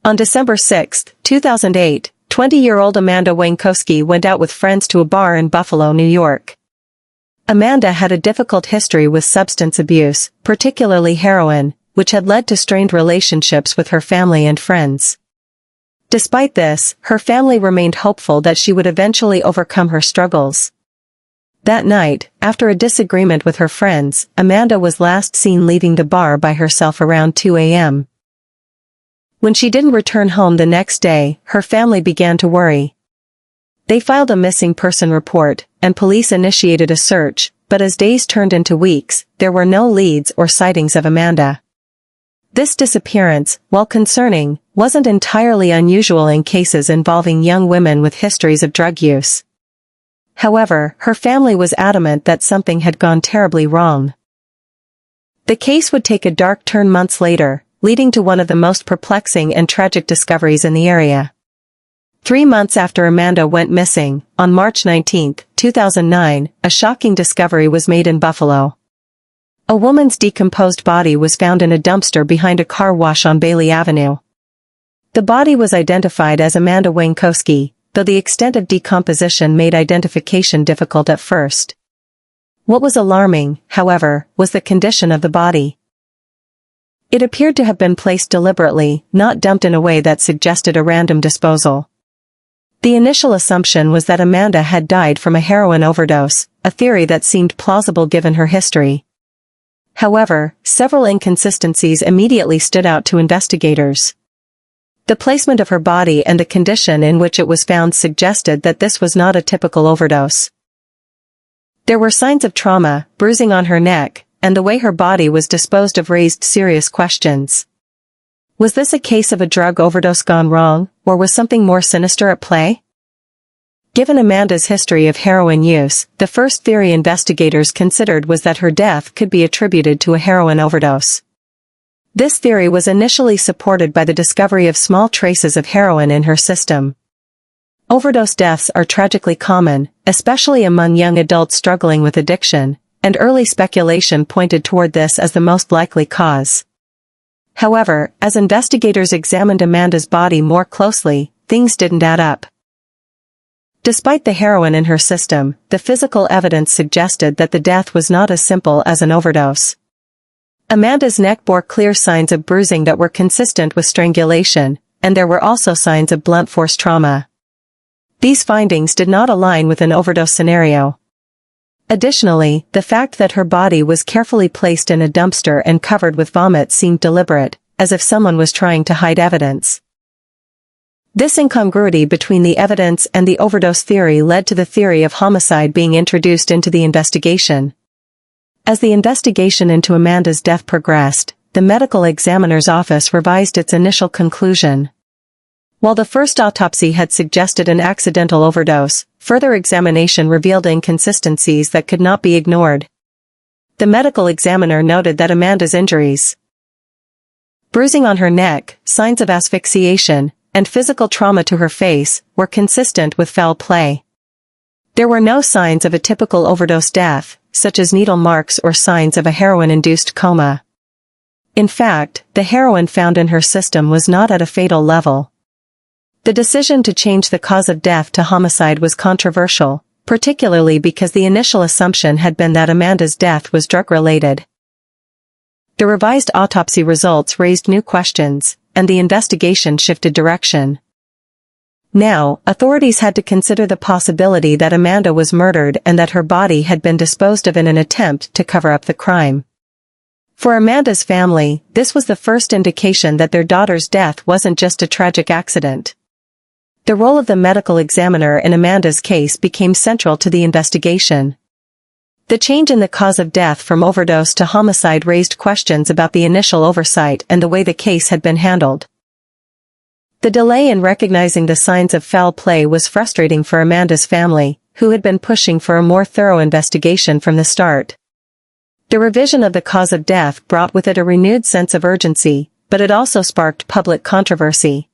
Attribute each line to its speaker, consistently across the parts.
Speaker 1: On December 6, 2008, 20-year-old Amanda Wienckowski went out with friends to a bar in Buffalo, New York. Amanda had a difficult history with substance abuse, particularly heroin, which had led to strained relationships with her family and friends. Despite this, her family remained hopeful that she would eventually overcome her struggles. That night, after a disagreement with her friends, Amanda was last seen leaving the bar by herself around 2 a.m. When she didn't return home the next day, her family began to worry. They filed a missing person report, and police initiated a search, but as days turned into weeks, there were no leads or sightings of Amanda. This disappearance, while concerning, wasn't entirely unusual in cases involving young women with histories of drug use. However, her family was adamant that something had gone terribly wrong. The case would take a dark turn months later, leading to one of the most perplexing and tragic discoveries in the area. 3 months after Amanda went missing, on March 19, 2009, a shocking discovery was made in Buffalo. A woman's decomposed body was found in a dumpster behind a car wash on Bailey Avenue. The body was identified as Amanda Wienckowski, though the extent of decomposition made identification difficult at first. What was alarming, however, was the condition of the body. It appeared to have been placed deliberately, not dumped in a way that suggested a random disposal. The initial assumption was that Amanda had died from a heroin overdose, a theory that seemed plausible given her history. However, several inconsistencies immediately stood out to investigators. The placement of her body and the condition in which it was found suggested that this was not a typical overdose. There were signs of trauma, bruising on her neck, and the way her body was disposed of raised serious questions. Was this a case of a drug overdose gone wrong, or was something more sinister at play? Given Amanda's history of heroin use, the first theory investigators considered was that her death could be attributed to a heroin overdose. This theory was initially supported by the discovery of small traces of heroin in her system. Overdose deaths are tragically common, especially among young adults struggling with addiction, and early speculation pointed toward this as the most likely cause. However, as investigators examined Amanda's body more closely, things didn't add up. Despite the heroin in her system, the physical evidence suggested that the death was not as simple as an overdose. Amanda's neck bore clear signs of bruising that were consistent with strangulation, and there were also signs of blunt force trauma. These findings did not align with an overdose scenario. Additionally, the fact that her body was carefully placed in a dumpster and covered with vomit seemed deliberate, as if someone was trying to hide evidence. This incongruity between the evidence and the overdose theory led to the theory of homicide being introduced into the investigation. As the investigation into Amanda's death progressed, the medical examiner's office revised its initial conclusion. While the first autopsy had suggested an accidental overdose, further examination revealed inconsistencies that could not be ignored. The medical examiner noted that Amanda's injuries, bruising on her neck, signs of asphyxiation, and physical trauma to her face, were consistent with foul play. There were no signs of a typical overdose death, such as needle marks or signs of a heroin-induced coma. In fact, the heroin found in her system was not at a fatal level. The decision to change the cause of death to homicide was controversial, particularly because the initial assumption had been that Amanda's death was drug-related. The revised autopsy results raised new questions, and the investigation shifted direction. Now, authorities had to consider the possibility that Amanda was murdered and that her body had been disposed of in an attempt to cover up the crime. For Amanda's family, this was the first indication that their daughter's death wasn't just a tragic accident. The role of the medical examiner in Amanda's case became central to the investigation. The change in the cause of death from overdose to homicide raised questions about the initial oversight and the way the case had been handled. The delay in recognizing the signs of foul play was frustrating for Amanda's family, who had been pushing for a more thorough investigation from the start. The revision of the cause of death brought with it a renewed sense of urgency, but it also sparked public controversy.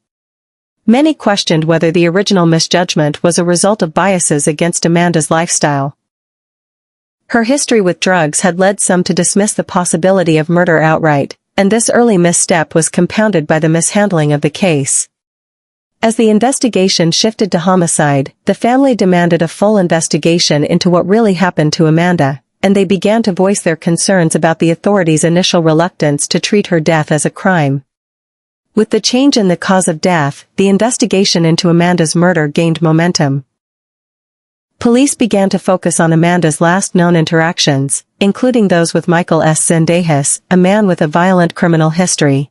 Speaker 1: Many questioned whether the original misjudgment was a result of biases against Amanda's lifestyle. Her history with drugs had led some to dismiss the possibility of murder outright, and this early misstep was compounded by the mishandling of the case. As the investigation shifted to homicide, the family demanded a full investigation into what really happened to Amanda, and they began to voice their concerns about the authorities' initial reluctance to treat her death as a crime. With the change in the cause of death, the investigation into Amanda's murder gained momentum. Police began to focus on Amanda's last known interactions, including those with Michael S. Zendejas, a man with a violent criminal history.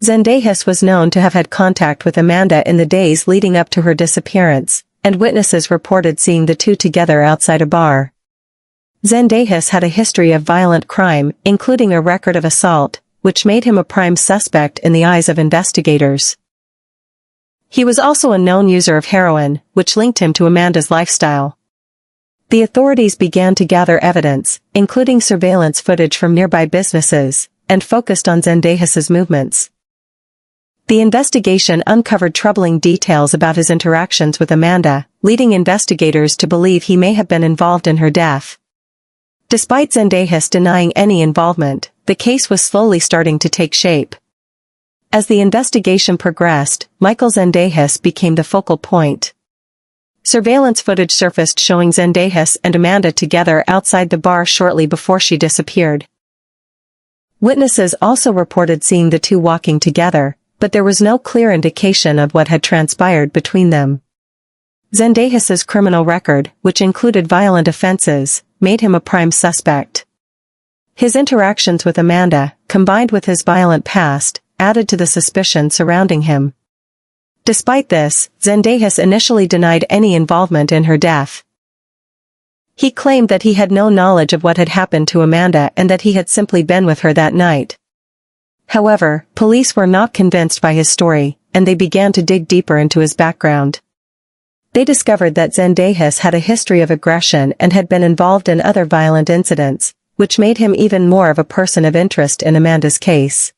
Speaker 1: Zendejas was known to have had contact with Amanda in the days leading up to her disappearance, and witnesses reported seeing the two together outside a bar. Zendejas had a history of violent crime, including a record of assault, which made him a prime suspect in the eyes of investigators. He was also a known user of heroin, which linked him to Amanda's lifestyle. The authorities began to gather evidence, including surveillance footage from nearby businesses, and focused on Zendejas's movements. The investigation uncovered troubling details about his interactions with Amanda, leading investigators to believe he may have been involved in her death. Despite Zendejas denying any involvement, the case was slowly starting to take shape. As the investigation progressed, Michael Zendejas became the focal point. Surveillance footage surfaced showing Zendejas and Amanda together outside the bar shortly before she disappeared. Witnesses also reported seeing the two walking together, but there was no clear indication of what had transpired between them. Zendejas's criminal record, which included violent offenses, made him a prime suspect. His interactions with Amanda, combined with his violent past, added to the suspicion surrounding him. Despite this, Zendejas initially denied any involvement in her death. He claimed that he had no knowledge of what had happened to Amanda and that he had simply been with her that night. However, police were not convinced by his story, and they began to dig deeper into his background. They discovered that Zendejas had a history of aggression and had been involved in other violent incidents, which made him even more of a person of interest in Amanda's case.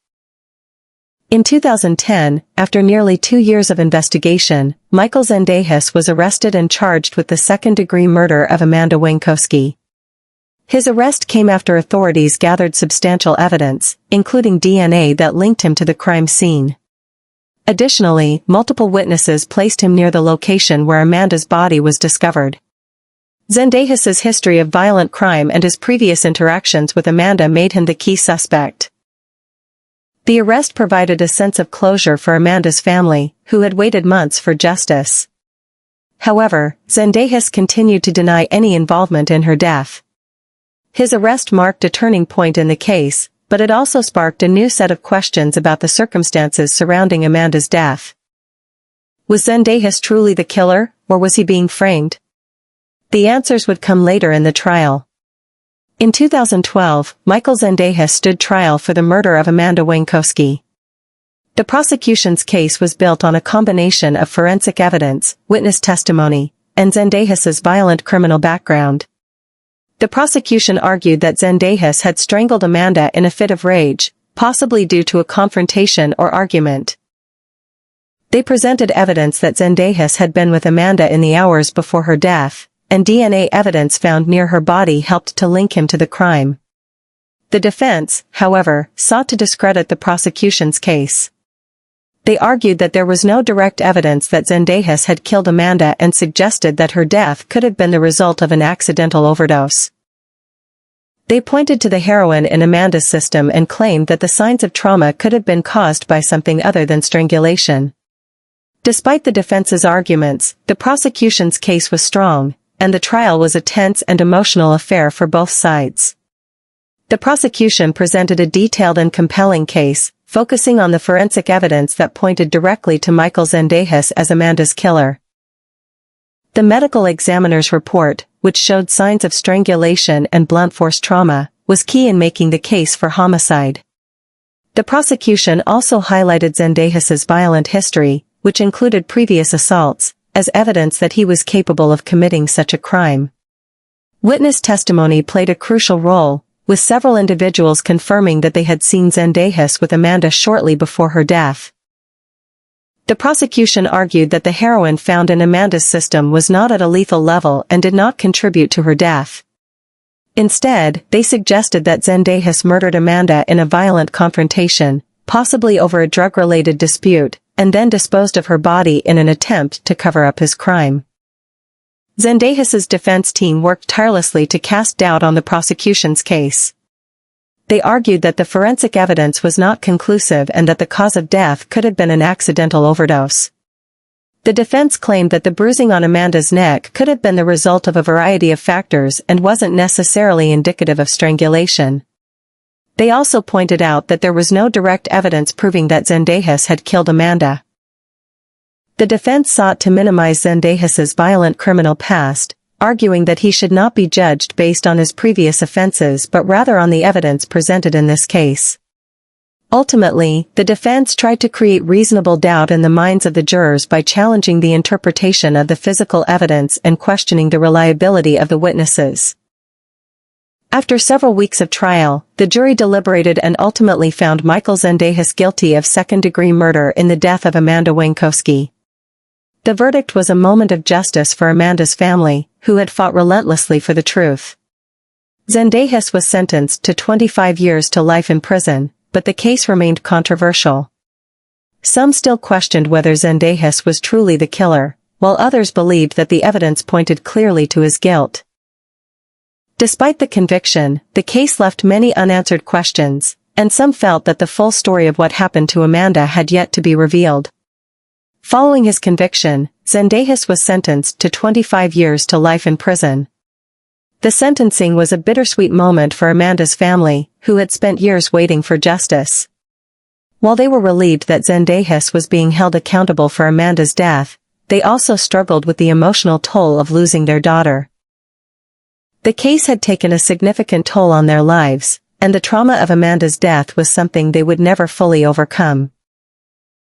Speaker 1: In 2010, after nearly 2 years of investigation, Michael Zendejas was arrested and charged with the second-degree murder of Amanda Wienckowski. His arrest came after authorities gathered substantial evidence, including DNA that linked him to the crime scene. Additionally, multiple witnesses placed him near the location where Amanda's body was discovered. Zendejas's history of violent crime and his previous interactions with Amanda made him the key suspect. The arrest provided a sense of closure for Amanda's family, who had waited months for justice. However, Zendejas continued to deny any involvement in her death. His arrest marked a turning point in the case, but it also sparked a new set of questions about the circumstances surrounding Amanda's death. Was Zendejas truly the killer, or was he being framed? The answers would come later in the trial. In 2012, Michael Zendejas stood trial for the murder of Amanda Wienckowski. The prosecution's case was built on a combination of forensic evidence, witness testimony, and Zendejas's violent criminal background. The prosecution argued that Zendejas had strangled Amanda in a fit of rage, possibly due to a confrontation or argument. They presented evidence that Zendejas had been with Amanda in the hours before her death, and DNA evidence found near her body helped to link him to the crime. The defense, however, sought to discredit the prosecution's case. They argued that there was no direct evidence that Zendejas had killed Amanda and suggested that her death could have been the result of an accidental overdose. They pointed to the heroin in Amanda's system and claimed that the signs of trauma could have been caused by something other than strangulation. Despite the defense's arguments, the prosecution's case was strong, and the trial was a tense and emotional affair for both sides. The prosecution presented a detailed and compelling case, focusing on the forensic evidence that pointed directly to Michael Zendejas as Amanda's killer. The medical examiner's report, which showed signs of strangulation and blunt force trauma, was key in making the case for homicide. The prosecution also highlighted Zendejas's violent history, which included previous assaults, as evidence that he was capable of committing such a crime. Witness testimony played a crucial role, with several individuals confirming that they had seen Zendejas with Amanda shortly before her death. The prosecution argued that the heroin found in Amanda's system was not at a lethal level and did not contribute to her death. Instead, they suggested that Zendejas murdered Amanda in a violent confrontation, possibly over a drug-related dispute, and then disposed of her body in an attempt to cover up his crime. Zendejas's defense team worked tirelessly to cast doubt on the prosecution's case. They argued that the forensic evidence was not conclusive and that the cause of death could have been an accidental overdose. The defense claimed that the bruising on Amanda's neck could have been the result of a variety of factors and wasn't necessarily indicative of strangulation. They also pointed out that there was no direct evidence proving that Zendejas had killed Amanda. The defense sought to minimize Zendejas's violent criminal past, arguing that he should not be judged based on his previous offenses but rather on the evidence presented in this case. Ultimately, the defense tried to create reasonable doubt in the minds of the jurors by challenging the interpretation of the physical evidence and questioning the reliability of the witnesses. After several weeks of trial, the jury deliberated and ultimately found Michael Zendejas guilty of second-degree murder in the death of Amanda Wienckowski. The verdict was a moment of justice for Amanda's family, who had fought relentlessly for the truth. Zendejas was sentenced to 25 years to life in prison, but the case remained controversial. Some still questioned whether Zendejas was truly the killer, while others believed that the evidence pointed clearly to his guilt. Despite the conviction, the case left many unanswered questions, and some felt that the full story of what happened to Amanda had yet to be revealed. Following his conviction, Zendejas was sentenced to 25 years to life in prison. The sentencing was a bittersweet moment for Amanda's family, who had spent years waiting for justice. While they were relieved that Zendejas was being held accountable for Amanda's death, they also struggled with the emotional toll of losing their daughter. The case had taken a significant toll on their lives, and the trauma of Amanda's death was something they would never fully overcome.